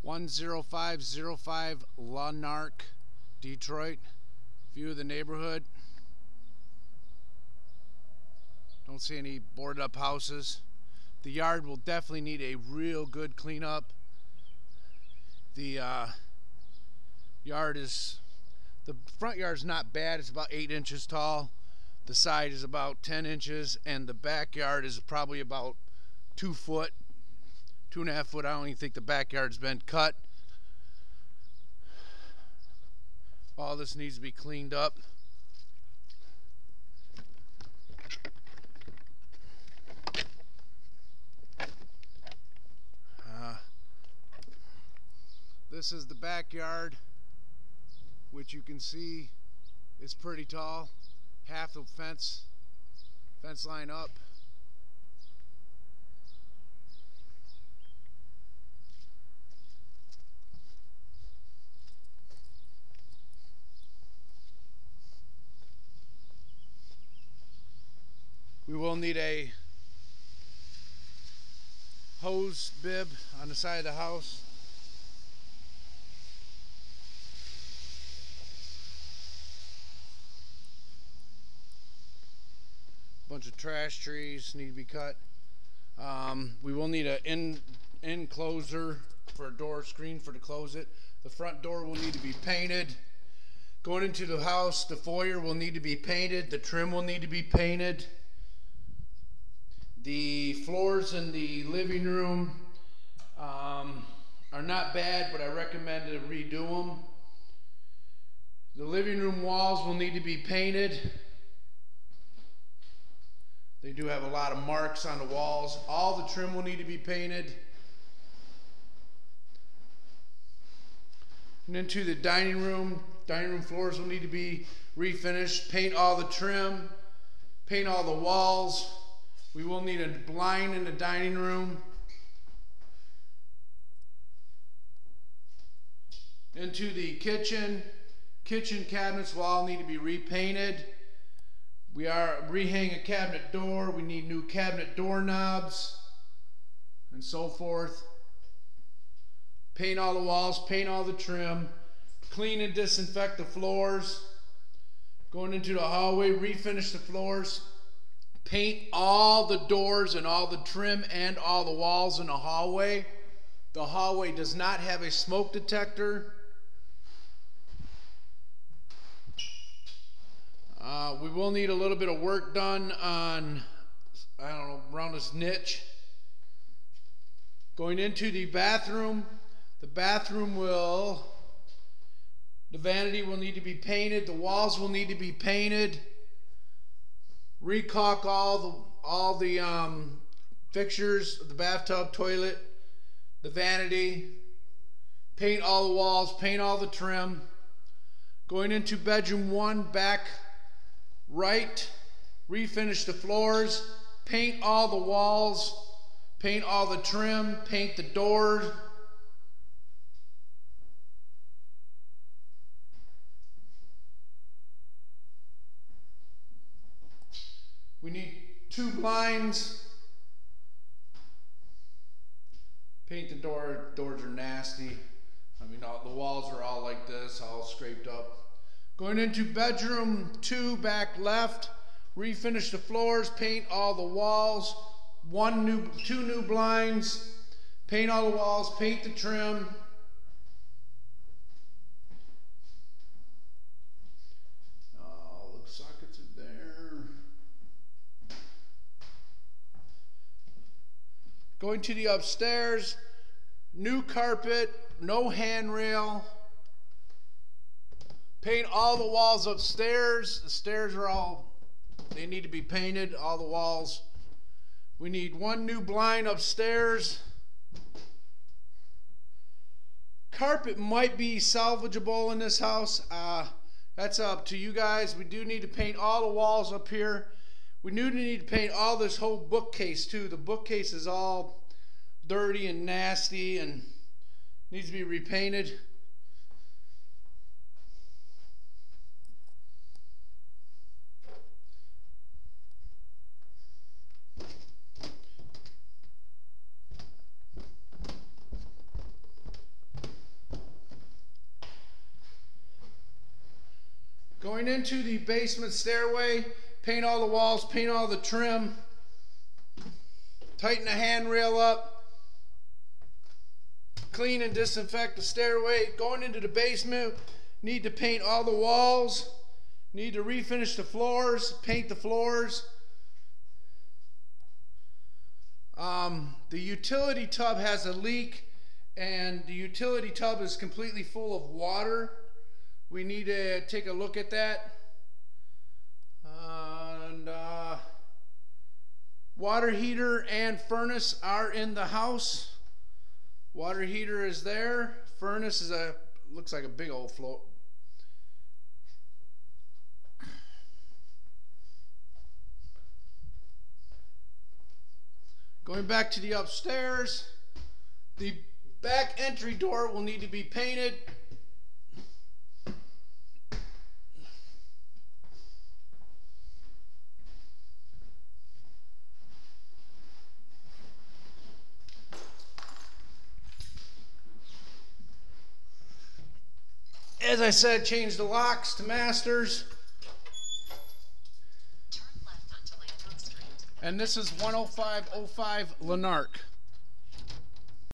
10505 Lanark, Detroit. View of the neighborhood. Don't see any boarded up houses. The yard will definitely need a real good cleanup. The front yard is not bad. It's about 8 inches tall. The side is about 10 inches, and the backyard is probably about 2 foot, 2.5 foot. I don't even think the backyard's been cut. All this needs to be cleaned up. This is the backyard, which you can see is pretty tall. Half the fence line up. We will need a hose bib on the side of the house. Bunch of trash trees need to be cut. We will need an enclosure for a door screen to close it. The front door will need to be painted. Going into the house, the foyer will need to be painted. The trim will need to be painted. The floors in the living room are not bad, but I recommend to redo them. The living room walls will need to be painted. They do have a lot of marks on the walls. All the trim will need to be painted. And into the dining room floors will need to be refinished. Paint all the trim, paint all the walls. We will need a blind in the dining room. Into the kitchen cabinets will all need to be repainted. We are rehang a cabinet door. We need new cabinet doorknobs and so forth. Paint all the walls, paint all the trim, clean and disinfect the floors. Going into the hallway, refinish the floors, paint all the doors and all the trim and all the walls in the hallway. The hallway does not have a smoke detector. We will need a little bit of work done on, I don't know, around this niche. Going into the bathroom the vanity will need to be painted. The walls will need to be painted. Recaulk all the fixtures, the bathtub, toilet, the vanity. Paint all the walls, paint all the trim. Going into bedroom 1, back right, refinish the floors, paint all the walls, paint all the trim, paint the door. We need 2 blinds. Paint the door. Doors are nasty. I mean, the walls are all like this, all scraped up. Going into bedroom 2, back left, refinish the floors, paint all the walls, 2 new blinds, paint all the walls, paint the trim. Oh, the sockets are there. Going to the upstairs, new carpet, no handrail. Paint all the walls upstairs. The stairs are they need to be painted, all the walls. We need 1 new blind upstairs. Carpet might be salvageable in this house. That's up to you guys. We do need to paint all the walls up here. We do need to paint all this whole bookcase too. The bookcase is all dirty and nasty and needs to be repainted. Going into the basement stairway, paint all the walls, paint all the trim, tighten the handrail up, clean and disinfect the stairway. Going into the basement, need to paint all the walls, need to refinish the floors, paint the floors. The utility tub has a leak, and the utility tub is completely full of water. We need to take a look at that. Water heater and furnace are in the house. Water heater is there. Furnace is looks like a big old float. Going back to the upstairs, the back entry door will need to be painted. As I said, change the locks to masters. Turn left onto Lanark Street. And this is 10505 Lanark.